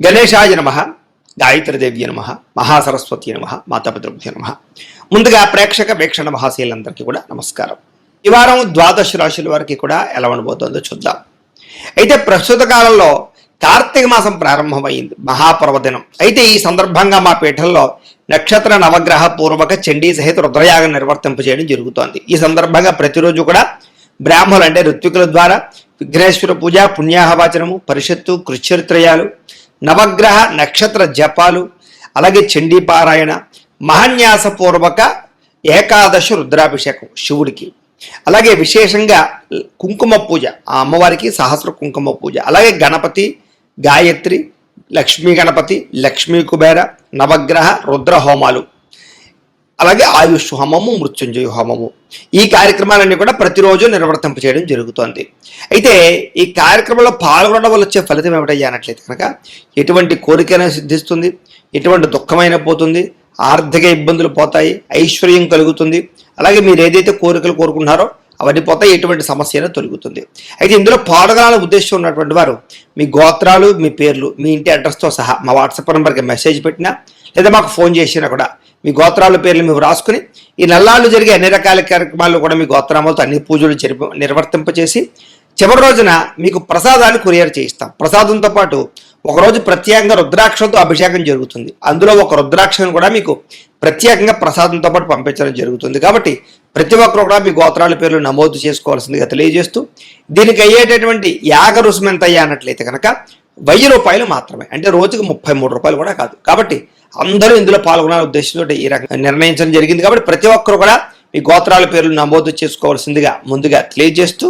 గణేశాయ నమః, గాయత్రీదేవ్య నమః, మహాసరస్వతి నమః, మాతాపితృభ్యో నమః. ముందుగా ప్రేక్షక వీక్షణ మహాశీలందరికీ కూడా నమస్కారం. ఈ వారం ద్వాదశ రాశుల వారికి కూడా ఎలా ఉండబోతుందో చూద్దాం. అయితే ప్రస్తుత కాలంలో కార్తీక మాసం ప్రారంభమైంది, మహాపర్వదినం. అయితే ఈ సందర్భంగా మా పీఠంలో నక్షత్ర నవగ్రహ పూర్వక చండీ సహిత రుద్రయాగం నిర్వర్తింపజేయడం జరుగుతోంది. ఈ సందర్భంగా ప్రతిరోజు కూడా బ్రాహ్మణులు అంటే ఋత్వికుల ద్వారా విఘ్నేశ్వర పూజ, పుణ్యాహవాచనము, పరిషత్తు, కృచ్ఛరిత్రయాలు, నవగ్రహ నక్షత్ర జపాలు, అలాగే చండీ పారాయణ, మహాన్యాసపూర్వక ఏకాదశ రుద్రాభిషేకం శివుడికి, అలాగే విశేషంగా కుంకుమ పూజ, ఆ అమ్మవారికి సహస్ర కుంకుమ పూజ, అలాగే గణపతి, గాయత్రి, లక్ష్మీ గణపతి, లక్ష్మీ కుబేర, నవగ్రహ రుద్ర హోమాలు, అలాగే ఆయుష్ హోమము, మృత్యుంజయ హోమము, ఈ కార్యక్రమాలన్నీ కూడా ప్రతిరోజు నిర్వర్తింప చేయడం జరుగుతోంది. అయితే ఈ కార్యక్రమంలో పాల్గొనడం వల్ల వచ్చే ఫలితం ఏమిటయ్యా అన్నట్లయితే కనుక ఎటువంటి కోరికైనా సిద్ధిస్తుంది, ఎటువంటి దుఃఖమైనా పోతుంది, ఆర్థిక ఇబ్బందులు పోతాయి, ఐశ్వర్యం కలుగుతుంది, అలాగే మీరు ఏదైతే కోరికలు కోరుకున్నారో అవన్నీ పోతాయి, ఎటువంటి సమస్య అయినా తొలుగుతుంది. అయితే ఇందులో పాల్గొనాలని ఉద్దేశం ఉన్నటువంటి వారు మీ గోత్రాలు, మీ పేర్లు, మీ ఇంటి అడ్రస్తో సహా మా వాట్సాప్ నెంబర్కి మెసేజ్ పెట్టినా లేదా మాకు ఫోన్ చేసినా కూడా మీ గోత్రాల పేర్లు మీరు రాసుకుని ఈ నెలలు జరిగే అన్ని రకాల కార్యక్రమాల్లో కూడా మీ గోత్రాలతో అన్ని పూజలు నిర్వర్తింపచేసి చివరి రోజున మీకు ప్రసాదాలు కొరియర్ చేయిస్తాం. ప్రసాదంతో పాటు ఒకరోజు ప్రత్యేకంగా రుద్రాక్షంతో అభిషేకం జరుగుతుంది. అందులో ఒక రుద్రాక్షను కూడా మీకు ప్రత్యేకంగా ప్రసాదంతో పాటు పంపించడం జరుగుతుంది. కాబట్టి ప్రతి ఒక్కరు కూడా మీ గోత్రాల పేర్లు నమోదు చేసుకోవాల్సిందిగా తెలియజేస్తూ, దీనికి అయ్యేటటువంటి యాగ రుసుము ఎంత అయ్యా అన్నట్లయితే కనుక 1000 రూపాయలు మాత్రమే, అంటే రోజుకి 33 రూపాయలు కూడా కాదు. కాబట్టి అందరూ ఇందులో పాల్గొనాలనే ఉద్దేశంతో ఈ రకంగా నిర్ణయించడం జరిగింది. కాబట్టి ప్రతి ఒక్కరు కూడా మీ గోత్రాల పేర్లు నమోదు చేసుకోవాల్సిందిగా ముందుగా తెలియజేస్తూ,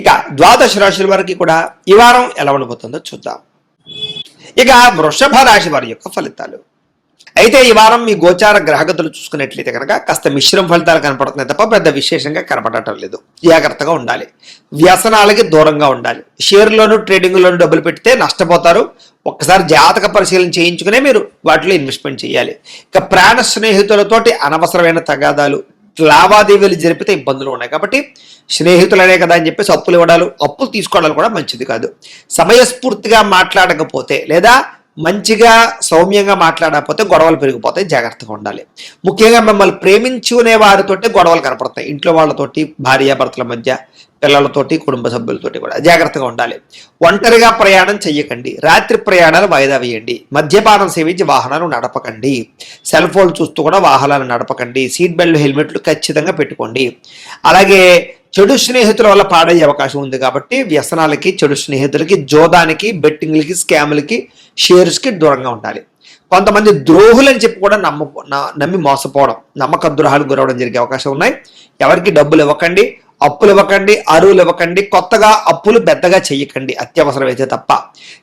ఇక ద్వాదశ రాశుల వారికి కూడా ఈ వారం ఎలా ఉండబోతుందో చూద్దాం. ఇక వృషభ రాశి వారి యొక్క ఫలితాలు. అయితే ఈ వారం మీ గోచార గ్రహగతులు చూసుకున్నట్లయితే కనుక కాస్త మిశ్రమ ఫలితాలు కనపడుతున్నాయి తప్ప పెద్ద విశేషంగా కనపడటం లేదు. జాగ్రత్తగా ఉండాలి, వ్యసనాలకి దూరంగా ఉండాలి. షేర్లోను ట్రేడింగ్లోను డబ్బులు పెడితే నష్టపోతారు. ఒక్కసారి జాతక పరిశీలన చేయించుకునే మీరు వాటిలో ఇన్వెస్ట్మెంట్ చేయాలి. ఇక ప్రాణ స్నేహితులతోటి అనవసరమైన తగాదాలు, లావాదేవీలు జరిపితే ఇబ్బందులు ఉన్నాయి. కాబట్టి స్నేహితులనే కదా అని చెప్పేసి అప్పులు ఇవ్వడాలు, అప్పులు తీసుకోవడాలు కూడా మంచిది కాదు. సమయస్ఫూర్తిగా మాట్లాడకపోతే లేదా మంచిగా సౌమ్యంగా మాట్లాడకపోతే గొడవలు పెరిగిపోతాయి, జాగ్రత్తగా ఉండాలి. ముఖ్యంగా మిమ్మల్ని ప్రేమించుకునే వారితోటి గొడవలు కనపడతాయి. ఇంట్లో వాళ్ళతోటి, భార్యాభర్తల మధ్య, పిల్లలతోటి, కుటుంబ సభ్యులతోటి కూడా జాగ్రత్తగా ఉండాలి. ఒంటరిగా ప్రయాణం చెయ్యకండి. రాత్రి ప్రయాణాలు వాయిదా వేయండి. మద్యపానం సేవించి వాహనాలు నడపకండి. సెల్ ఫోన్ చూస్తూ కూడా వాహనాలు నడపకండి. సీట్ బెల్ట్, హెల్మెట్లు ఖచ్చితంగా పెట్టుకోండి. అలాగే చెడు స్నేహితుల వల్ల పాడయ్యే అవకాశం ఉంది. కాబట్టి వ్యసనాలకి, చెడు స్నేహితులకి, జోదానికి, బెట్టింగ్లకి, స్కామ్లకి, షేర్స్కి దూరంగా ఉండాలి. కొంతమంది ద్రోహులని చెప్పి కూడా నమ్మి మోసపోవడం, నమ్మక ద్రోహాలు గురవడం జరిగే అవకాశం ఉన్నాయి. ఎవరికి డబ్బులు ఇవ్వకండి, అప్పులు ఇవ్వకండి, అరువులు ఇవ్వకండి, కొత్తగా అప్పులు పెద్దగా చెయ్యకండి అత్యవసరం అయితే తప్ప.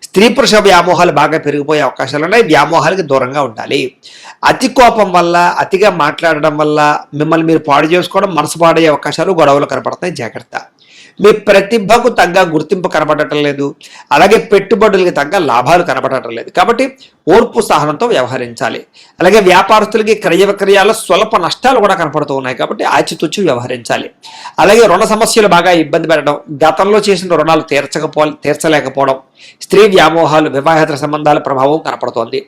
స్త్రీ పురుష వ్యామోహాలు బాగా పెరిగిపోయే అవకాశాలు ఉన్నాయి. వ్యామోహాలకి దూరంగా ఉండాలి. అతి కోపం వల్ల, అతిగా మాట్లాడడం వల్ల మిమ్మల్ని మీరు పాడు చేసుకోవడం, మనసు పాడయ్యే అవకాశాలు, గొడవలు కనపడతాయి, జాగ్రత్త. మీ ప్రతిభకు తగ్గ గుర్తింపు కనపడటం లేదు, అలాగే పెట్టుబడులకి తగ్గ లాభాలు కనపడటం లేదు. కాబట్టి ఓర్పు సహనంతో వ్యవహరించాలి. అలాగే వ్యాపారస్తులకి క్రయ విక్రయాల్లో స్వల్ప నష్టాలు కూడా కనపడుతూ ఉన్నాయి. కాబట్టి ఆచితూచి వ్యవహరించాలి. అలాగే రుణ సమస్యలు బాగా ఇబ్బంది పెట్టడం, గతంలో చేసిన రుణాలు తీర్చలేకపోవడం, స్త్రీ వ్యామోహాలు, వివాహేతర సంబంధాల ప్రభావం కనపడుతోంది.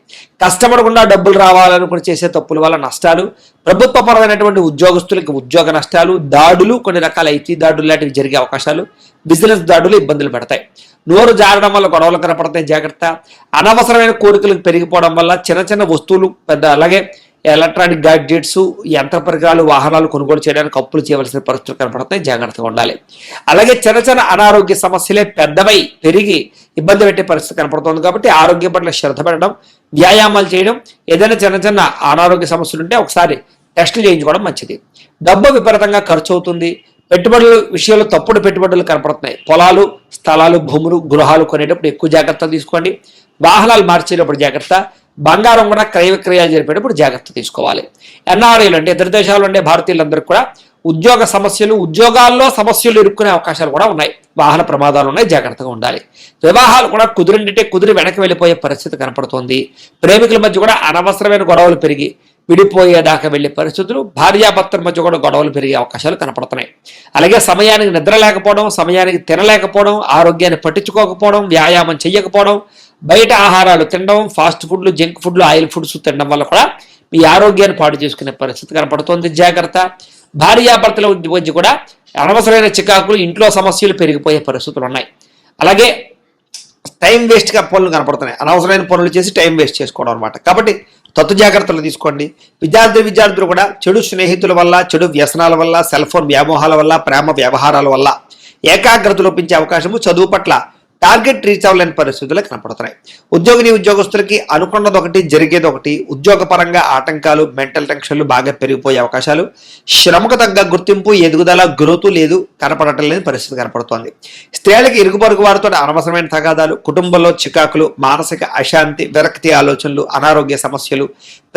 కష్టపడకుండా డబ్బులు రావాలనుకుని చేసే తప్పుల వల్ల నష్టాలు, ప్రభుత్వపరమైనటువంటి ఉద్యోగస్తులకి ఉద్యోగ నష్టాలు, దాడులు, కొన్ని రకాల ఐటీ దాడులు లాంటివి జరిగే అవకాశాలు, బిజినెస్ దాడులు ఇబ్బందులు పెడతాయి. నోరు జారడం వల్ల గొడవలు కనపడతాయి, జాగ్రత్త. అనవసరమైన కోరికలు పెరిగిపోవడం వల్ల చిన్న చిన్న వస్తువులు, పెద్ద అలాగే ఎలక్ట్రానిక్ గ్యాడ్జెట్స్, యంత్ర పరికరాలు, వాహనాలు కొనుగోలు చేయడానికి అప్పులు చేయవలసిన పరిస్థితులు కనపడతాయి, జాగ్రత్తగా ఉండాలి. అలాగే చిన్న చిన్న అనారోగ్య సమస్యలే పెద్దవై పెరిగి ఇబ్బంది పెట్టే పరిస్థితి కనపడుతుంది. కాబట్టి ఆరోగ్యం పట్ల శ్రద్ధ పెట్టడం, వ్యాయామాలు చేయడం, ఏదైనా చిన్న చిన్న అనారోగ్య సమస్యలు ఉంటే ఒకసారి టెస్టులు చేయించుకోవడం మంచిది. డబ్బు విపరీతంగా ఖర్చు అవుతుంది. పెట్టుబడుల విషయంలో తప్పుడు పెట్టుబడులు కనపడుతున్నాయి. పొలాలు, స్థలాలు, భూములు, గృహాలు కొనేటప్పుడు ఎక్కువ జాగ్రత్త తీసుకోండి. వాహనాలు మార్చేటప్పుడు జాగ్రత్త. బంగారం కూడా క్రయ విక్రయాలు జరిపేటప్పుడు జాగ్రత్త తీసుకోవాలి. ఎన్ఆర్ఐలు అంటే ఇతర దేశాలు ఉండే భారతీయులందరికీ కూడా ఉద్యోగ సమస్యలు, ఉద్యోగాల్లో సమస్యలు ఇరుక్కునే అవకాశాలు కూడా ఉన్నాయి. వాహన ప్రమాదాలు ఉన్నాయి, జాగ్రత్తగా ఉండాలి. వివాహాలు కూడా కుదిరి వెనక్కి వెళ్ళిపోయే పరిస్థితి కనపడుతోంది. ప్రేమికుల మధ్య కూడా అనవసరమైన గొడవలు పెరిగి విడిపోయేదాకా వెళ్లే పరిస్థితులు, భార్యాభర్తల మధ్య కూడా గొడవలు పెరిగే అవకాశాలు కనపడుతున్నాయి. అలాగే సమయానికి నిద్ర లేకపోవడం, సమయానికి తినలేకపోవడం, ఆరోగ్యాన్ని పట్టించుకోకపోవడం, వ్యాయామం చేయకపోవడం, బయట ఆహారాలు తినడం, ఫాస్ట్ ఫుడ్లు, జంక్ ఫుడ్లు, ఆయిల్ ఫుడ్స్ తినడం వల్ల కూడా మీ ఆరోగ్యాన్ని పాడు చేసుకునే పరిస్థితి కనపడుతోంది. జాగ్రత్త. భార్యాభర్తల మధ్య కూడా అనవసరమైన చికాకులు, ఇంట్లో సమస్యలు పెరిగిపోయే పరిస్థితులు ఉన్నాయి. అలాగే టైం వేస్ట్గా పనులు కనపడుతున్నాయి. అనవసరమైన పనులు చేసి టైం వేస్ట్ చేసుకోవడం అనమాట. కాబట్టి తత్తు జాగ్రత్తలు తీసుకోండి. విద్యార్థులు కూడా చెడు స్నేహితుల వల్ల, చెడు వ్యసనాల వల్ల, సెల్ ఫోన్ వ్యామోహాల వల్ల, ప్రేమ వ్యవహారాల వల్ల ఏకాగ్రత లోపించే అవకాశము, చదువు పట్ల టార్గెట్ రీచ్ అవ్వలేని పరిస్థితులు కనపడుతున్నాయి. ఉద్యోగస్తులకి అనుకున్నది ఒకటి, జరిగేది ఒకటి. ఉద్యోగపరంగా ఆటంకాలు, మెంటల్ టెన్షన్లు బాగా పెరిగిపోయే అవకాశాలు, శ్రమకు తగ్గ గుర్తింపు, ఎదుగుదల, గ్రోత్ లేదు, కనపడటం లేని పరిస్థితి కనపడుతోంది. స్త్రీలకి ఇరుగు పొరుగు వారితో అనవసరమైన తగాదాలు, కుటుంబంలో చికాకులు, మానసిక అశాంతి, విరక్తి ఆలోచనలు, అనారోగ్య సమస్యలు,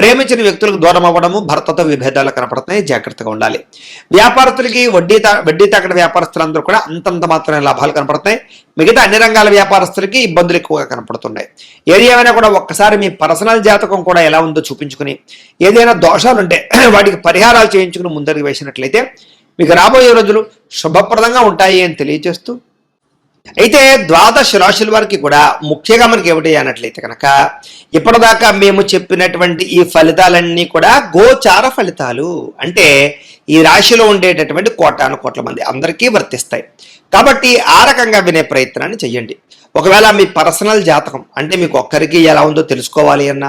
ప్రేమించిన వ్యక్తులకు దూరం అవ్వడము, భర్తతో విభేదాలు కనపడుతున్నాయి. జాగ్రత్తగా ఉండాలి. వ్యాపారస్తులకి వడ్డీ తాకడ వ్యాపారస్తులందరూ కూడా అంతంత మాత్రమే లాభాలు కనపడుతున్నాయి. మిగతా అన్ని రంగాల వ్యాపారస్తులకి ఇబ్బందులు ఎక్కువగా కనపడుతున్నాయి. ఏది ఏమైనా కూడా ఒక్కసారి మీ పర్సనల్ జాతకం కూడా ఎలా ఉందో చూపించుకుని, ఏదైనా దోషాలుంటే వాటికి పరిహారాలు చేయించుకుని ముందరికి వేసినట్లయితే మీకు రాబోయే రోజులు శుభప్రదంగా ఉంటాయి అని తెలియజేస్తూ, అయితే ద్వాదశ రాశుల వారికి కూడా ముఖ్యంగా మనకి ఏమిటి అన్నట్లయితే కనుక ఇప్పటిదాకా మేము చెప్పినటువంటి ఈ ఫలితాలన్నీ కూడా గోచార ఫలితాలు. అంటే ఈ రాశిలో ఉండేటటువంటి కోటాను కోట్ల మంది అందరికీ వర్తిస్తాయి. కాబట్టి ఆ రకంగా వినే ప్రయత్నాన్ని చెయ్యండి. ఒకవేళ మీ పర్సనల్ జాతకం అంటే మీకు ఒక్కరికి ఎలా ఉందో తెలుసుకోవాలి అన్నా,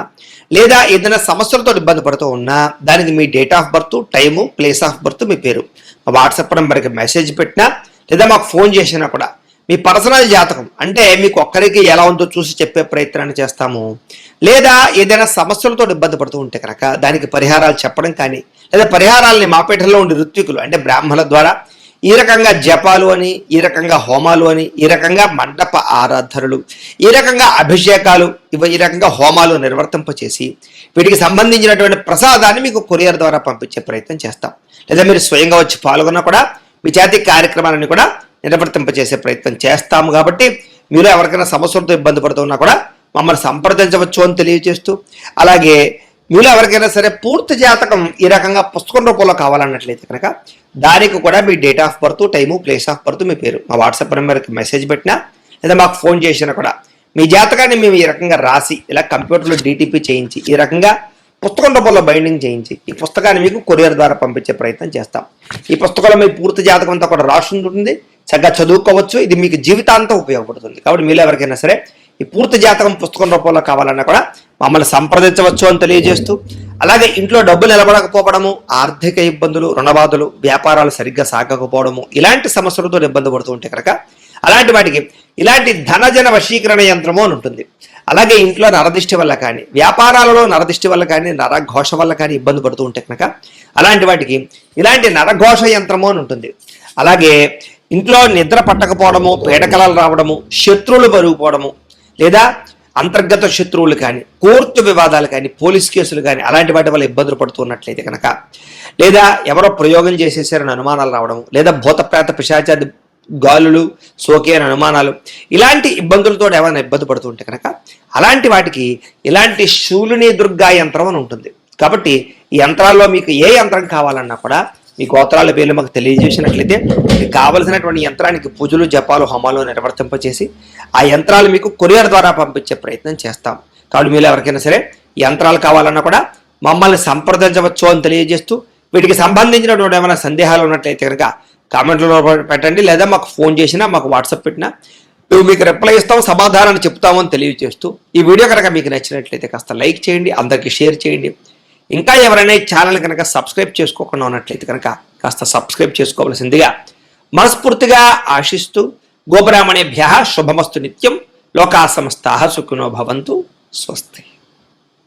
లేదా ఏదైనా సమస్యలతో ఇబ్బంది పడుతూ ఉన్నా, దానికి మీ date of birth, time, place of birth, మీ పేరు మా వాట్సాప్ నెంబర్కి మెసేజ్ పెట్టినా, లేదా మాకు ఫోన్ చేసినా కూడా మీ పర్సనల్ జాతకం అంటే మీకు ఒక్కరికి ఎలా ఉందో చూసి చెప్పే ప్రయత్నాన్ని చేస్తాము. లేదా ఏదైనా సమస్యలతో ఇబ్బంది పడుతూ ఉంటే కనుక దానికి పరిహారాలు చెప్పడం కానీ, లేదా పరిహారాలని మాపేటలో ఉండే ఋత్వికులు అంటే బ్రాహ్మణుల ద్వారా ఈ రకంగా జపాలు అని, ఈ రకంగా హోమాలు అని, ఈ రకంగా మండప ఆరాధనలు, ఈ రకంగా అభిషేకాలు, ఈ రకంగా హోమాలు నిర్వర్తింపచేసి వీటికి సంబంధించినటువంటి ప్రసాదాన్ని మీకు కొరియర్ ద్వారా పంపించే ప్రయత్నం చేస్తాం. లేదా మీరు స్వయంగా వచ్చి పాల్గొన్నా కూడా మీ చేతి కార్యక్రమాలను కూడా నిర్వర్తింపచేసే ప్రయత్నం చేస్తాము. కాబట్టి మీరు ఎవరికైనా సమస్యలతో ఇబ్బంది పడుతున్నా కూడా మమ్మల్ని సంప్రదించవచ్చు అని తెలియజేస్తూ, అలాగే మీరు ఎవరికైనా సరే పూర్తి జాతకం ఈ రకంగా పుస్తకం రూపంలో కావాలన్నట్లయితే కనుక దానికి కూడా మీ date of birth, time, place of birth, మీ పేరు మా వాట్సాప్ నెంబర్కి మెసేజ్ పెట్టినా, లేదా మాకు ఫోన్ చేసినా కూడా మీ జాతకాన్ని మేము ఈ రకంగా రాసి ఇలా కంప్యూటర్లో DTP చేయించి ఈ రకంగా పుస్తకం రూపంలో బైండింగ్ చేయించి ఈ పుస్తకాన్ని మీకు కొరియర్ ద్వారా పంపించే ప్రయత్నం చేస్తాం. ఈ పుస్తకంలో మీ పూర్తి జాతకం అంతా కూడా రాసి ఉంటుంది. చక్కగా చదువుకోవచ్చు. ఇది మీకు జీవితాంతం ఉపయోగపడుతుంది. కాబట్టి మీరు ఎవరికైనా సరే ఈ పూర్తి జాతకం పుస్తకం రూపంలో కావాలన్నా కూడా మమ్మల్ని సంప్రదించవచ్చు అని తెలియజేస్తూ, అలాగే ఇంట్లో డబ్బు నిలబడకపోవడము, ఆర్థిక ఇబ్బందులు, రుణబాధలు, వ్యాపారాలు సరిగ్గా సాగకపోవడము, ఇలాంటి సమస్యలతో ఇబ్బంది పడుతూ ఉంటే కనుక అలాంటి వాటికి ఇలాంటి ధనజన వశీకరణ యంత్రము అని ఉంటుంది. అలాగే ఇంట్లో నరదిష్టి వల్ల కానీ, వ్యాపారాలలో నరదిష్టి వల్ల కానీ, నరఘోష వల్ల కానీ ఇబ్బంది పడుతూ ఉంటే కనుక అలాంటి వాటికి ఇలాంటి నరఘోష యంత్రము అని ఉంటుంది. అలాగే ఇంట్లో నిద్ర పట్టకపోవడము, పీడకలలు రావడము, శత్రువులు పెరిగిపోవడము, లేదా అంతర్గత శత్రువులు కానీ, కోర్టు వివాదాలు కానీ, పోలీస్ కేసులు కానీ అలాంటి వాటి వల్ల ఇబ్బందులు పడుతున్నట్లయితే కనుక, లేదా ఎవరో ప్రయోగం చేసేసారని అనుమానాలు రావడము, లేదా భూతప్రేత పిశాచాది గాలులు సోకే అని అనుమానాలు, ఇలాంటి ఇబ్బందులతో ఏమైనా ఇబ్బంది పడుతుంటే కనుక అలాంటి వాటికి ఇలాంటి శూలిని దుర్గా యంత్రం అని ఉంటుంది. కాబట్టి ఈ యంత్రాల్లో మీకు ఏ యంత్రం కావాలన్నా కూడా మీ గోత్రాల పేర్లు మాకు తెలియజేసినట్లయితే మీకు కావలసినటువంటి యంత్రానికి పూజలు, జపాలు, హోమాలు నిర్వర్తింపచేసి ఆ యంత్రాలు మీకు కొరియర్ ద్వారా పంపించే ప్రయత్నం చేస్తాం. కాబట్టి మీరు ఎవరికైనా సరే యంత్రాలు కావాలన్నా కూడా మమ్మల్ని సంప్రదించవచ్చు అని తెలియజేస్తూ, వీటికి సంబంధించినటువంటి ఏమైనా సందేహాలు ఉన్నట్లయితే కనుక కామెంట్లో పెట్టండి, లేదా మాకు ఫోన్ చేసినా, మాకు వాట్సాప్ పెట్టినా మేము మీకు రిప్లై ఇస్తాం, సమాధానాన్ని చెప్తామని తెలియజేస్తూ, ఈ వీడియో కనుక మీకు నచ్చినట్లయితే కాస్త లైక్ చేయండి, అందరికీ షేర్ చేయండి. ఇంకా ఎవరైనా ఈ ఛానల్ కనుక సబ్స్క్రైబ్ చేసుకోకుండా ఉన్నట్లయితే కనుక కాస్త సబ్స్క్రైబ్ చేసుకోవాల్సిందిగా మనస్ఫూర్తిగా ఆశిస్తూ, గోబ్రాహ్మణేభ్యః శుభమస్తు నిత్యం, లోకా సమస్తాః సుఖినో భవంతు. స్వస్తి.